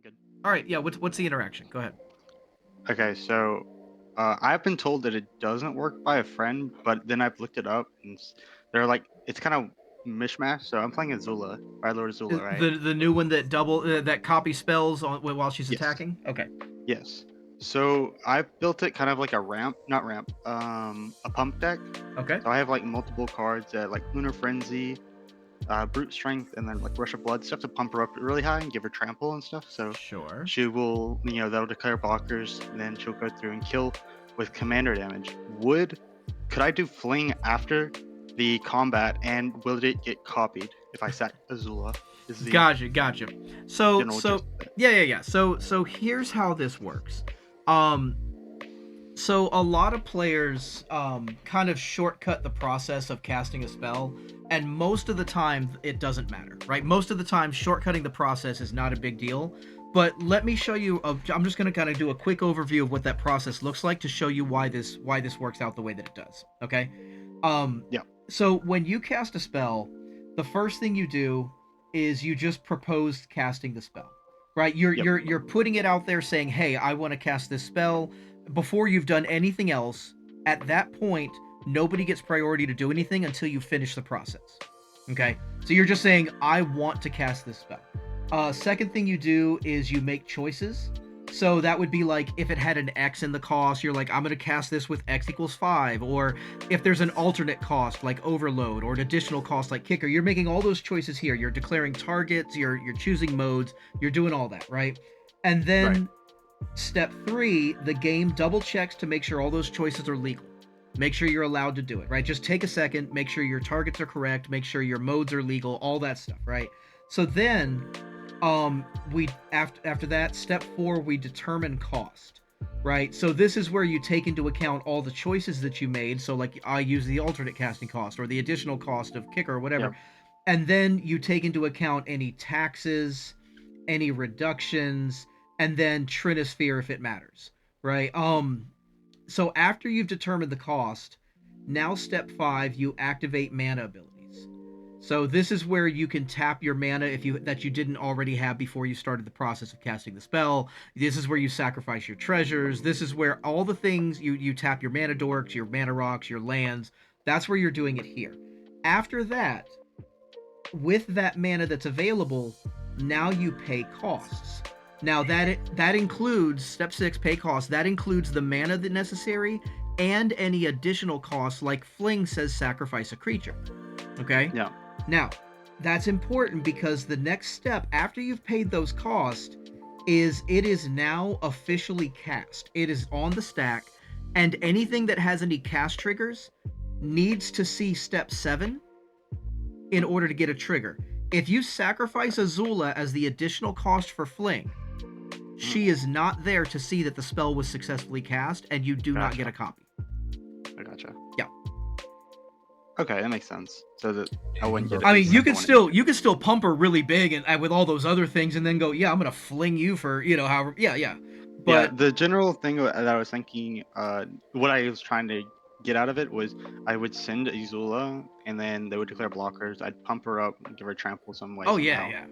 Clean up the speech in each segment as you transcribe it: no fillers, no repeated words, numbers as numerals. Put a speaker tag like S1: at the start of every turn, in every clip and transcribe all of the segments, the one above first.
S1: good.
S2: All right, yeah. What's the interaction? Go ahead.
S1: Okay, so I've been told that it doesn't work by a friend, but then I've looked it up and they're like it's kind of mishmash. So I'm playing Azula by Lord Azula, right?
S2: The new one that that copy spells on while she's
S1: Yes,
S2: attacking. Okay.
S1: yes. So I built it kind of like a ramp, not ramp, a pump deck.
S2: Okay.
S1: So I have like multiple cards like Lunar Frenzy, brute strength, and then like rush of blood stuff to pump her up really high and give her trample and stuff. So
S2: Sure.
S1: she will, that'll declare blockers, and then she'll go through and kill with commander damage. Could I do fling after the combat, and will it get copied if I sack Azula? Is the
S2: Gotcha. So
S1: general gist
S2: so
S1: of it.
S2: yeah. So here's how this works. Um, So a lot of players kind of shortcut the process of casting a spell, and most of the time it doesn't matter, right? Most of the time, shortcutting the process is not a big deal. But let me show you. I'm just going to kind of do a quick overview of what that process looks like to show you why this works out the way that it does. Okay. Um,
S1: Yeah.
S2: so when you cast a spell, the first thing you do is you just propose casting the spell, right? You're
S1: Yep.
S2: you're you're putting it out there saying, "Hey, I want to cast this spell." Before you've done anything else, at that point, nobody gets priority to do anything until you finish the process. Okay? So you're just saying, I want to cast this spell. Second thing you do is you make choices. So that would be like if it had an X in the cost, you're like, I'm going to cast this with X equals 5. Or if there's an alternate cost like overload or an additional cost like kicker, you're making all those choices here. You're declaring targets, you're choosing modes, you're doing all that, right? And
S1: Right.
S2: then Step 3, the game double checks to make sure all those choices are legal. Make sure you're allowed to do it, right? Just take a second, make sure your targets are correct, make sure your modes are legal, all that stuff, right? So then we after that, step 4, we determine cost. Right? So this is where you take into account all the choices that you made. So like I use the alternate casting cost or the additional cost of kicker or whatever.
S1: Yeah.
S2: And then you take into account any taxes, any reductions, and then Trinisphere if it matters, right? So after you've determined the cost, now step 5, you activate mana abilities. So this is where you can tap your mana if you that you didn't already have before you started the process of casting the spell. This is where you sacrifice your treasures. This is where all the things you tap your mana dorks, your mana rocks, your lands. That's where you're doing it here. After that, with that mana that's available, now you pay costs. Now that includes step 6, pay costs. That includes the mana that necessary and any additional costs like Fling says sacrifice a creature. Okay?
S1: Yeah.
S2: Now, that's important because the next step after you've paid those costs is it is now officially cast. It is on the stack, and anything that has any cast triggers needs to see step 7 in order to get a trigger. If you sacrifice Azula as the additional cost for Fling, she is not there to see that the spell was successfully cast, and you do not get a copy.
S1: I gotcha.
S2: Yeah.
S1: Okay, that makes sense. So that I wouldn't get it.
S2: I mean, you could still pump her really big and with all those other things, and then go, yeah, I'm gonna fling you for however, yeah. But
S1: the general thing that I was thinking, what I was trying to get out of it was I would send Azula, and then they would declare blockers. I'd pump her up, and give her trample some way somehow,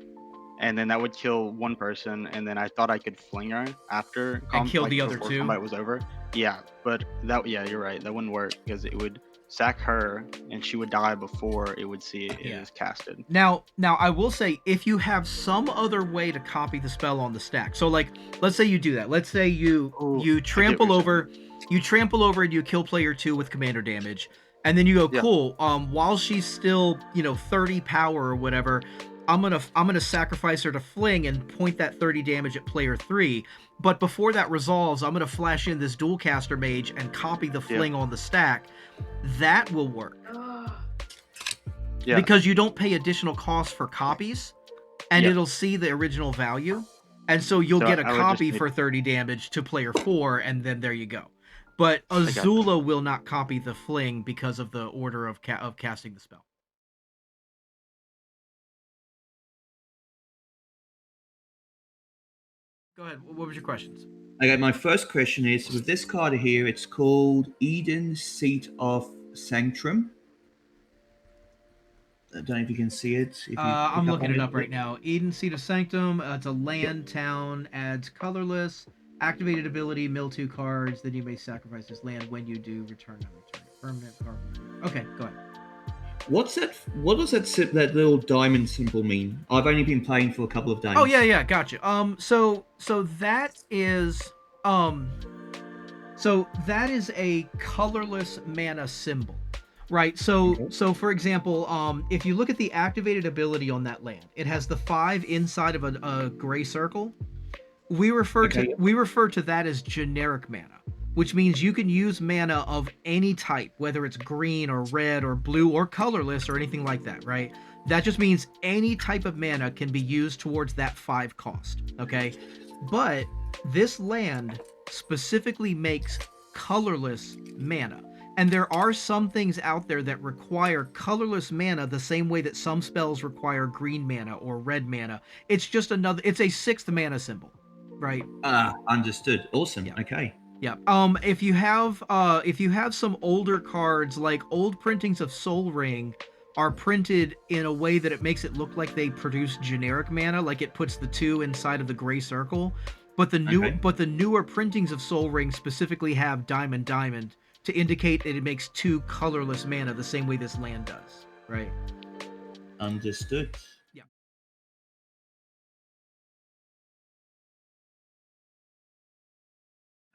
S1: and then that would kill one person. And then I thought I could fling her after
S2: and kill the other
S1: before
S2: two.
S1: combat was over. Yeah, but you're right. That wouldn't work because it would sack her, and she would die before it would see it was casted.
S2: Now I will say if you have some other way to copy the spell on the stack. So like let's say you do that. Let's say you trample over and you kill player 2 with commander damage. And then you go, cool, while she's still, 30 power or whatever, I'm gonna sacrifice her to Fling and point that 30 damage at player 3. But before that resolves, I'm gonna flash in this dual caster mage and copy the Fling on the stack. That will work. Because you don't pay additional costs for copies, and it'll see the original value, and so you'll get a copy for 30 damage to player 4, and then there you go. But Azula will not copy the Fling because of the order of casting the spell. Go ahead. What was your questions?
S3: Okay, my first question is, with this card here, it's called Eden Seat of Sanctum. I don't know if you can see it. If you
S2: I'm looking it up right now. Eden Seat of Sanctum. It's a land town. Adds colorless. Activated ability. Mill 2 cards. Then you may sacrifice this land. When you do, return permanent card. Okay, go ahead.
S3: What's that? What does that little diamond symbol mean? I've only been playing for a couple of days.
S2: Oh yeah, gotcha. So that is so that is a colorless mana symbol, right? So for example, if you look at the activated ability on that land, it has the 5 inside of a gray circle. We refer to that as generic mana, which means you can use mana of any type, whether it's green or red or blue or colorless or anything like that, right? That just means any type of mana can be used towards that 5 cost, okay? But this land specifically makes colorless mana. And there are some things out there that require colorless mana the same way that some spells require green mana or red mana. It's just it's a 6th mana symbol, right?
S3: Understood. Awesome. Yeah. Okay.
S2: Yeah. If you have some older cards, like old printings of Sol Ring are printed in a way that it makes it look like they produce generic mana, like it puts the 2 inside of the gray circle. But the newer printings of Sol Ring specifically have diamond to indicate that it makes 2 colorless mana the same way this land does, right?
S3: Understood.
S2: Yeah.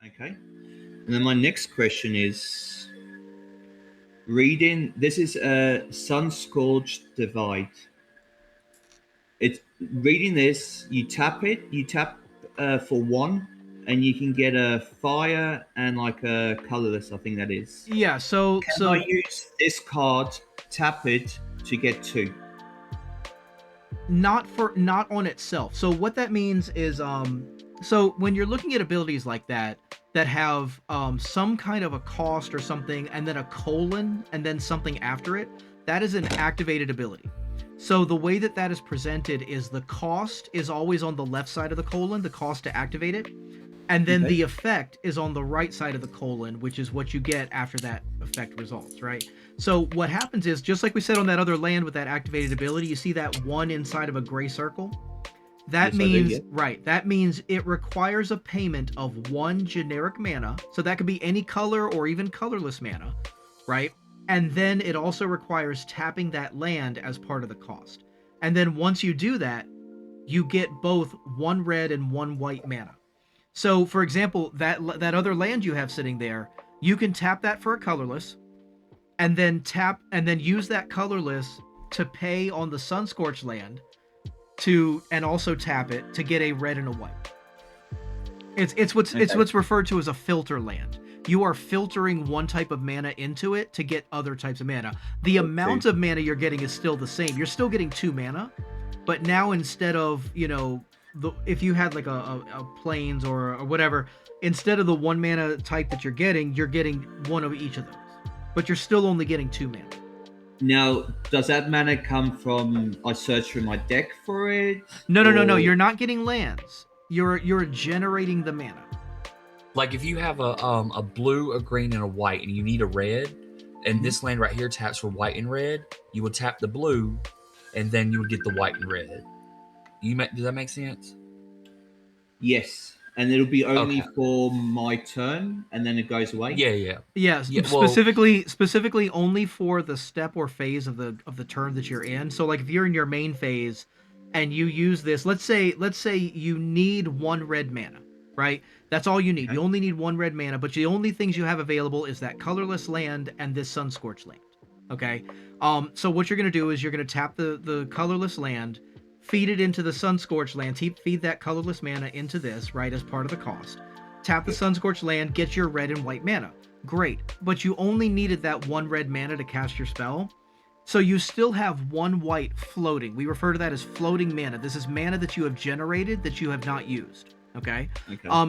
S3: Okay. And then my next question is, this is a Sunscorched Divide. Reading this, you tap for 1, and you can get a fire and like a colorless, I think that is.
S2: Yeah, so
S3: I use this card, tap it to get 2?
S2: Not on itself. So what that means is so when you're looking at abilities like that have some kind of a cost or something, and then a colon and then something after it, that is an activated ability. So the way that is presented is the cost is always on the left side of the colon, the cost to activate it, and then the effect is on the right side of the colon, which is what you get after that effect results, right? So what happens is, just like we said on that other land with that activated ability, you see that 1 inside of a gray circle? That means that means it requires a payment of 1 generic mana, so that could be any color or even colorless mana, right? And then it also requires tapping that land as part of the cost. And then once you do that, you get both 1 red and 1 white mana. So, for example, that other land you have sitting there, you can tap that for a colorless, and then use that colorless to pay on the Sunscorched land, and also tap it to get a red and a white. It's what's referred to as a filter land. You are filtering one type of mana into it to get other types of mana. The amount of mana you're getting is still the same. You're still getting 2 mana, but now instead of, if you had like a plains or whatever, instead of the 1 mana type that you're getting 1 of each of those. But you're still only getting 2 mana.
S3: Now, does that mana come from, I search through my deck for it?
S2: No. You're not getting lands. You're generating the mana.
S4: Like if you have a blue, a green, and a white, and you need a red, and this land right here taps for white and red, you would tap the blue, and then you would get the white and red. Does that make sense?
S3: Yes, and it'll be only for my turn, and then it goes away.
S2: Yeah. Specifically only for the step or phase of the turn that you're in. So like if you're in your main phase, and you use this, let's say you need 1 red mana. Right? That's all you need. Okay. You only need 1 red mana, but the only things you have available is that colorless land and this Sunscorched land. Okay? So what you're going to do is you're going to tap the colorless land, feed it into the Sunscorched land, feed that colorless mana into this, right, as part of the cost. Tap the Sunscorched land, get your red and white mana. Great. But you only needed that 1 red mana to cast your spell. So you still have 1 white floating. We refer to that as floating mana. This is mana that you have generated that you have not used. Okay.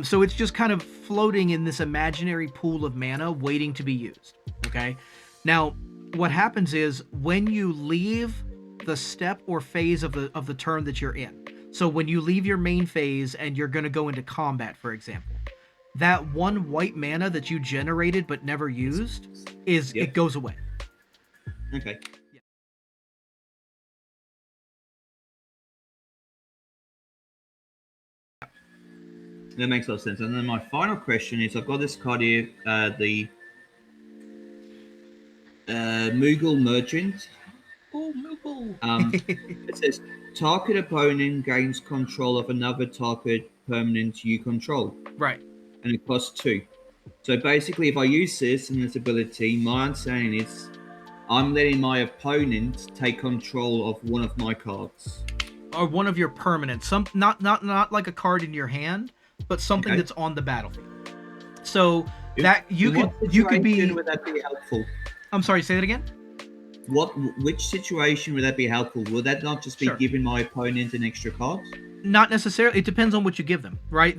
S2: So it's just kind of floating in this imaginary pool of mana waiting to be used. Okay. Now, what happens is when you leave the step or phase of the turn that you're in. So when you leave your main phase and you're going to go into combat, for example, that 1 white mana that you generated but never used it goes away.
S3: Okay. That makes a lot of sense. And then my final question is, I've got this card here, the Moogle Merchant.
S4: Oh, Moogle.
S3: It says target opponent gains control of another target permanent you control.
S2: Right.
S3: And it costs 2. So basically, if I use this and this ability, my understanding is I'm letting my opponent take control of one of my cards.
S2: Or one of your permanents. Not like a card in your hand, but something that's on the battlefield. So that you could be.
S3: Would that be helpful?
S2: I'm sorry. Say that again.
S3: Which situation would that be helpful? Would that not just be giving my opponent an extra card?
S2: Not necessarily. It depends on what you give them, right?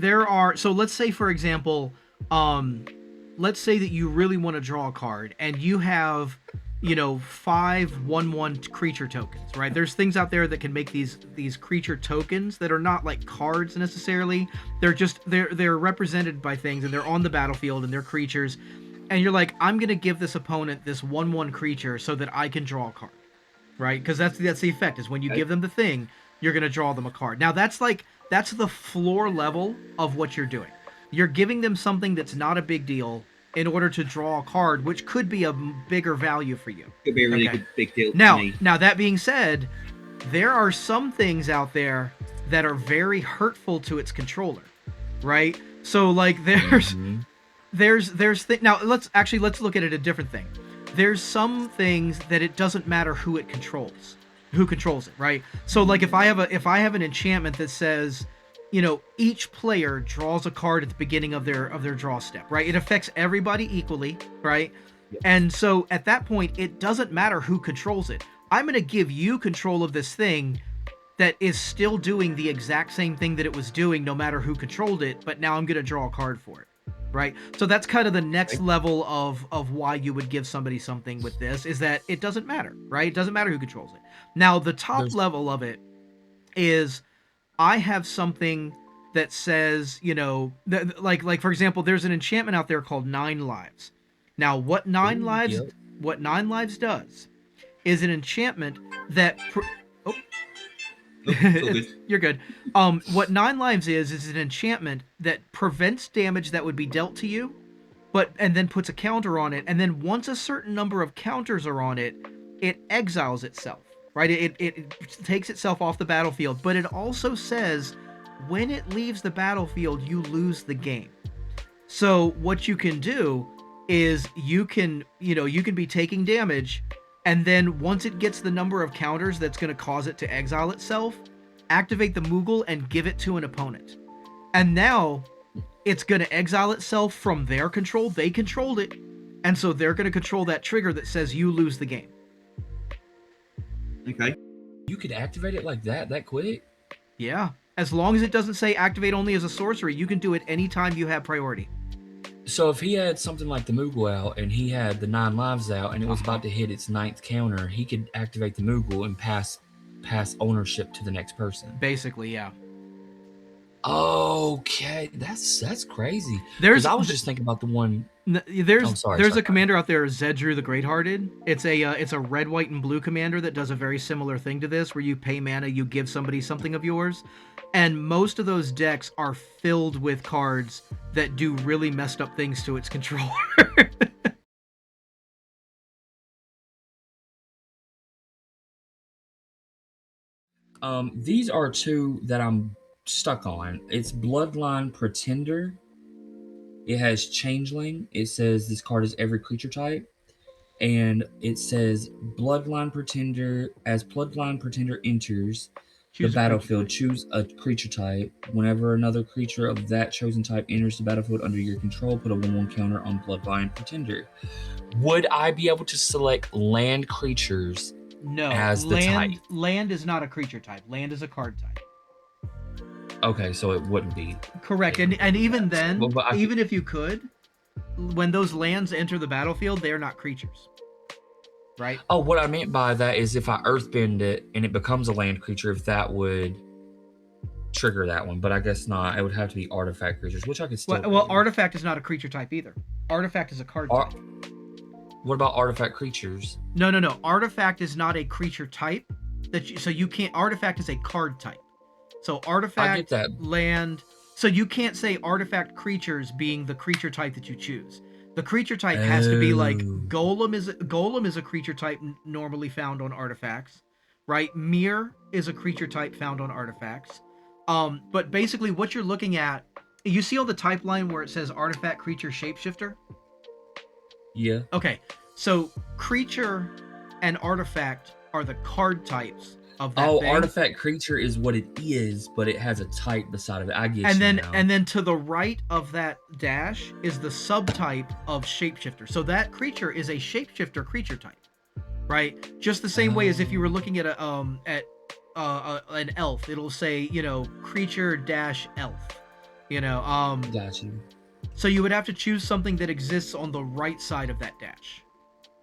S2: So let's say, for example, let's say that you really want to draw a card and you have, 5 1/1 creature tokens, right? There's things out there that can make these creature tokens that are not like cards necessarily. They're represented by things and they're on the battlefield and they're creatures. And you're like, I'm going to give this opponent this 1/1 creature so that I can draw a card, right? Because that's the effect, is when you give them the thing, you're going to draw them a card. Now, that's the floor level of what you're doing. You're giving them something that's not a big deal in order to draw a card, which could be a bigger value for you.
S3: Could be a really good big deal
S2: now,
S3: for me.
S2: Now, that being said, there are some things out there that are very hurtful to its controller, right? So, like, there's... Now let's look at it a different thing. There's some things that it doesn't matter who controls it, right? So like if I have an enchantment that says, each player draws a card at the beginning of their draw step, right? It affects everybody equally, right? Yep. And so at that point, it doesn't matter who controls it. I'm going to give you control of this thing that is still doing the exact same thing that it was doing no matter who controlled it, but now I'm going to draw a card for it. Right, so that's kind of the next level of why you would give somebody something with this, is that it doesn't matter, right? It doesn't matter who controls it. Now, the top level of it is, I have something that says, like for example, there's an enchantment out there called 9 Lives. Now, what 9 Lives does is an enchantment that. You're good. What 9 Lives is an enchantment that prevents damage that would be dealt to you, and then puts a counter on it, and then once a certain number of counters are on it, it exiles itself, right? It takes itself off the battlefield, but it also says when it leaves the battlefield, you lose the game. So what you can do is you can be taking damage, and then once it gets the number of counters that's going to cause it to exile itself, activate the Moogle and give it to an opponent. And now it's going to exile itself from their control. They controlled it. And so they're going to control that trigger that says you lose the game.
S3: Okay.
S4: You could activate it like that quick?
S2: Yeah. As long as it doesn't say activate only as a sorcery, you can do it anytime you have priority.
S4: So if he had something like the Moogle out and he had the 9 Lives out and it was about to hit its 9th counter, he could activate the Moogle and pass ownership to the next person.
S2: Basically, yeah.
S4: Okay, that's crazy. I was just thinking about the one.
S2: There's a commander out there, Zedru the Greathearted. It's a red, white, and blue commander that does a very similar thing to this, where you pay mana, you give somebody something of yours, and most of those decks are filled with cards that do really messed up things to its controller.
S4: These are 2 that I'm stuck on. It's Bloodline Pretender. It has Changeling. It says this card is every creature type. And it says Bloodline Pretender. As Bloodline Pretender enters the battlefield, choose a creature type. Whenever another creature of that chosen type enters the battlefield under your control, put a 1/1 counter on Bloodline Pretender. Would I be able to select land creatures?
S2: No.
S4: As the type?
S2: Land is not a creature type. Land is a card type.
S4: Okay, so it wouldn't be.
S2: Correct. And even then, even if you could, when those lands enter the battlefield, they are not creatures. Right?
S4: Oh, what I meant by that is if I earthbend it and it becomes a land creature, if that would trigger that one. But I guess not. It would have to be artifact creatures, which I could still.
S2: Well, artifact is not a creature type either. Artifact is a card type.
S4: What about artifact creatures?
S2: No. Artifact is not a creature type. So you can't. Artifact is a card type. So artifact, land, So you can't say artifact creatures being the creature type that you choose. The creature type has to be like golem is a creature type normally found on artifacts, right? Mirror is a creature type found on artifacts. But basically what you're looking at, you see on the type line where it says artifact creature shapeshifter?
S4: Yeah.
S2: Okay. So creature and artifact are the card types of that thing.
S4: Artifact creature is what it is, but it has a type beside of it. I get
S2: and
S4: you
S2: then
S4: now.
S2: And then to the right of that dash is the subtype of shapeshifter. So that creature is a shapeshifter creature type, right? Just the same way as if you were looking at an elf, it'll say, creature dash elf.
S4: Got you.
S2: So you would have to choose something that exists on the right side of that dash.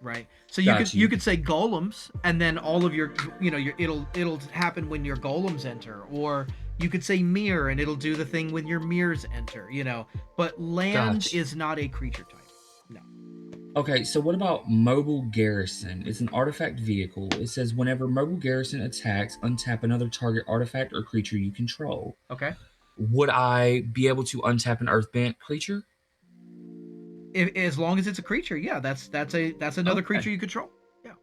S2: Right. So you could say golems, and then all of your it'll happen when your golems enter, or you could say mirror and it'll do the thing when your mirrors enter, But land is not a creature type. No.
S4: Okay, so what about Mobile Garrison? It's an artifact vehicle. It says whenever Mobile Garrison attacks, untap another target artifact or creature you control.
S2: Okay.
S4: Would I be able to untap an earthbent creature?
S2: As long as it's a creature, yeah, that's another creature you control. Yeah.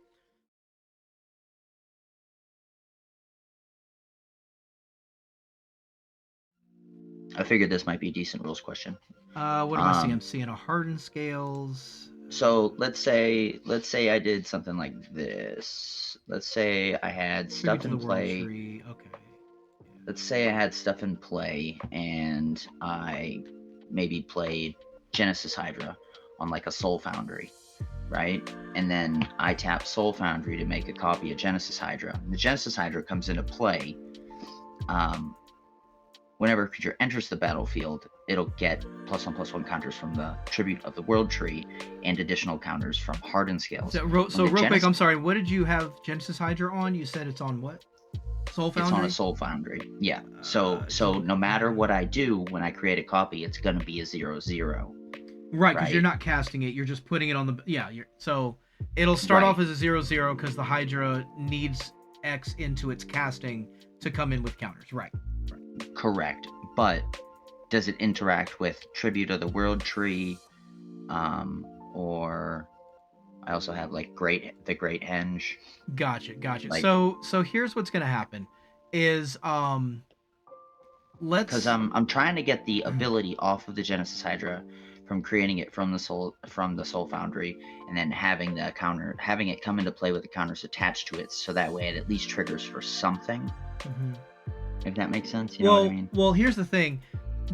S5: I figured this might be a decent rules question.
S2: What am I seeing? I'm seeing a hardened scales.
S5: So let's say I did something like this. Let's say I had stuff in play.
S2: Okay.
S5: Let's say I had stuff in play, and I maybe played Genesis Hydra on like a Soul Foundry, right? And then I tap Soul Foundry to make a copy of Genesis Hydra. And the Genesis Hydra comes into play. Whenever a creature enters the battlefield, it'll get +1/+1 counters from the Tribute of the World Tree and additional counters from Hardened Scales.
S2: So real quick, I'm sorry. What did you have Genesis Hydra on? You said it's on what? Soul Foundry?
S5: It's on a Soul Foundry. Yeah. So no matter what I do when I create a copy, it's going to be a 0/0.
S2: Right, because you're not casting it. You're just putting it on the... so it'll start off as a 0/0 because the Hydra needs X into its casting to come in with counters. Right.
S5: Correct. But does it interact with Tribute of the World Tree? Or... I also have like the Great Henge.
S2: Gotcha. Like, so here's what's gonna happen, is
S5: because I'm trying to get the ability off of the Genesis Hydra from creating it from the Soul Foundry, and then having it come into play with the counters attached to it, so that way it at least triggers for something. Mm-hmm. If that makes sense, you know what I mean?
S2: Well, here's the thing: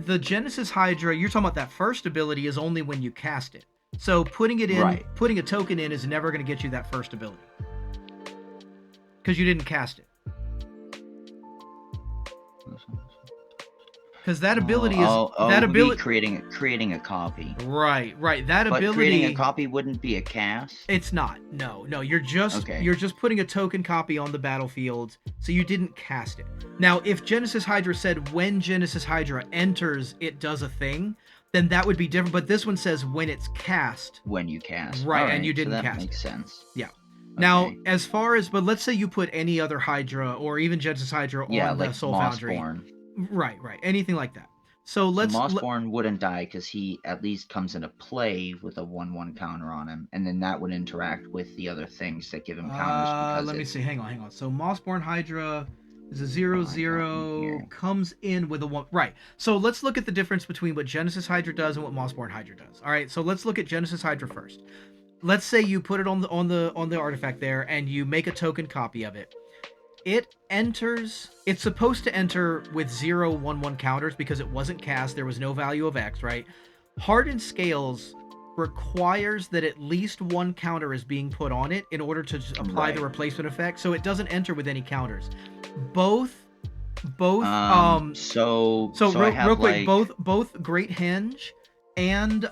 S2: the Genesis Hydra, you're talking about that first ability, is only when you cast it. So putting it in, putting a token in is never going to get you that first ability because you didn't cast it. Because that ability is
S5: creating a copy.
S2: Right. That ability.
S5: But creating a copy wouldn't be a cast.
S2: It's not. No. You're just putting a token copy on the battlefield, so you didn't cast it. Now, if Genesis Hydra said when Genesis Hydra enters, it does a thing, then that would be different. But this one says when it's cast.
S5: When you cast.
S2: Right, and you didn't cast it.
S5: That makes sense.
S2: Yeah. Now, as far as, but let's say you put any other Hydra or even Genesis Hydra on the Soul Foundry. Right. Anything like that. So
S5: Mossborn wouldn't die because he at least comes into play with a 1/1 counter on him, and then that would interact with the other things that give him counters.
S2: Let me see. Hang on. So Mossborn Hydra is a 0/0, comes in with a 1. Right. So let's look at the difference between what Genesis Hydra does and what Mossborn Hydra does. All right. So let's look at Genesis Hydra first. Let's say you put it on the artifact there, and you make a token copy of it. It enters. It's supposed to enter with 0/1/1 counters because it wasn't cast. There was no value of X, right? Hardened Scales requires that at least one counter is being put on it in order to apply the replacement effect. So it doesn't enter with any counters. Both. Real quick. Both Great Henge and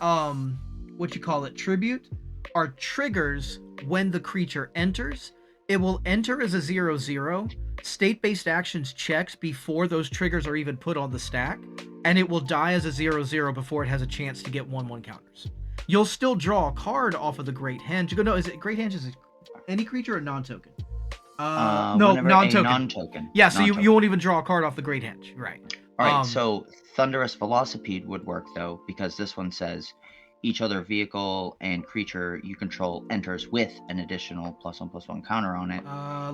S2: Tribute are triggers when the creature enters. It will enter as a 0/0. State-based actions checks before those triggers are even put on the stack, and it will die as a 0/0 before it has a chance to get 1/1 counters. You'll still draw a card off of the Great Henge. You go, no, is it Great Henge? Is it any creature or non-token?
S5: No, non-token.
S2: Yeah, so you won't even draw a card off the Great Henge, right?
S5: All right, so Thunderous Velocipede would work though, because this one says each other vehicle and creature you control enters with an additional +1/+1 counter on it.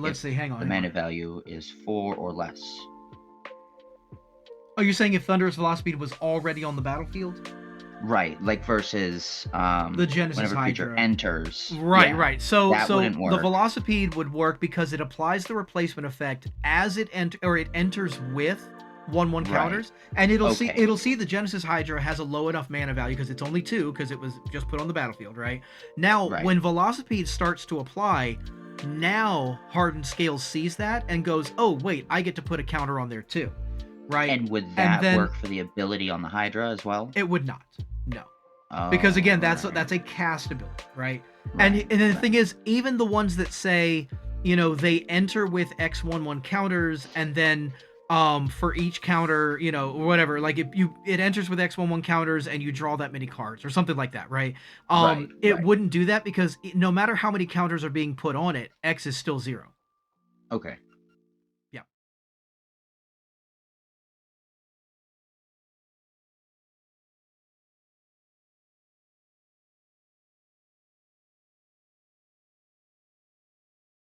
S2: Let's see. Hang on.
S5: The mana value is 4 or less.
S2: Oh, you're saying if Thunderous Velocipede was already on the battlefield?
S5: Right, like versus
S2: the Genesis
S5: whenever creature
S2: Hydra
S5: enters.
S2: Right, right. So
S5: the
S2: Velocipede would work because it applies the replacement effect as it enters with 1/1 counters, and it'll see the Genesis Hydra has a low enough mana value because it's only 2 because it was just put on the battlefield, right? Now, when Velocipede starts to apply, now Hardened Scales sees that and goes, "Oh, wait, I get to put a counter on there too." Right?
S5: And would that work for the ability on the Hydra as well?
S2: It would not. No. Because again, that's a cast ability, right? And then the thing is, even the ones that say, they enter with X11 counters, and then for each counter, or whatever, like it enters with X11 counters and you draw that many cards or something like that, right? It wouldn't do that because no matter how many counters are being put on it, X is still 0.
S5: Okay.